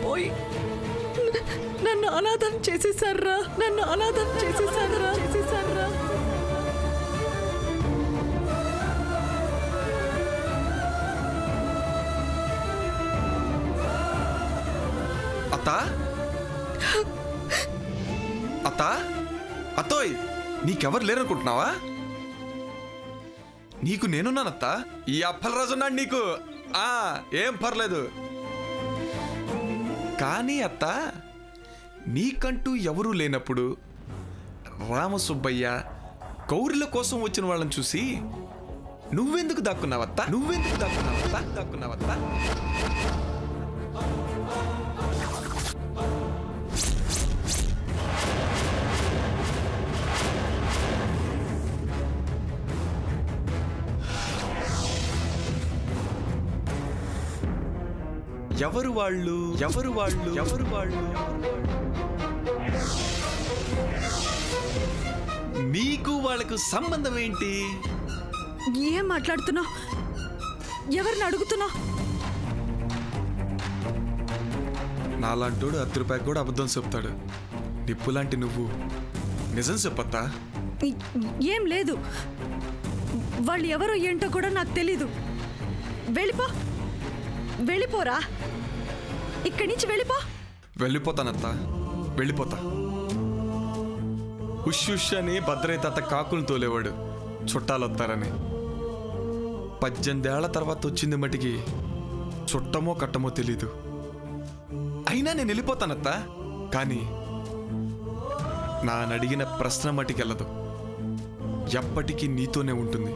బాబోయ్, నన్ను అనాథం చేసేసారా, నన్ను అనాథం చేసేసారా. అత్తా అత్తా, అత్తోయ్, నీకెవరు లేరనుకుంటున్నావా? నీకు నేనున్నానత్తా. ఈ అప్పలరాజున్నాడు నీకు. ఏం పర్లేదు. కానీ అత్త, నీకంటూ ఎవరూ లేనప్పుడు రామసుబ్బయ్య గౌరిల కోసం వచ్చిన వాళ్ళని చూసి నువ్వెందుకు దాక్కున్నావత్తా? ఎవరు వాళ్ళు? నీకు వాళ్ళకు సంబంధం ఏంటి? ఏం మాట్లాడుతున్నావు? ఎవరిని అడుగుతున్నావు? నాలాంటోడు 10 రూపాయలు కూడా అబద్ధం చెప్తాడు. నిప్పులాంటి నువ్వు నిజం చెప్పత్తా? ఏం లేదు. వాళ్ళు ఎవరో ఏంటో కూడా నాకు తెలీదు. వెళ్ళిపోరా, ఇక్కడి నుంచి వెళ్ళిపో. వెళ్ళిపోతానత్తా, వెళ్ళిపోతా. ఉష్ అని భద్రయ్య తాత కాకులు తోలేవాడు చుట్టాలు వస్తారని. 18 ఏళ్ల తర్వాత వచ్చింది మటికి చుట్టమో కట్టమో తెలీదు. అయినా నేను వెళ్ళిపోతానత్తా. కానీ నానడిగిన ప్రశ్న మటికెళ్ళదు. ఎప్పటికీ నీతోనే ఉంటుంది.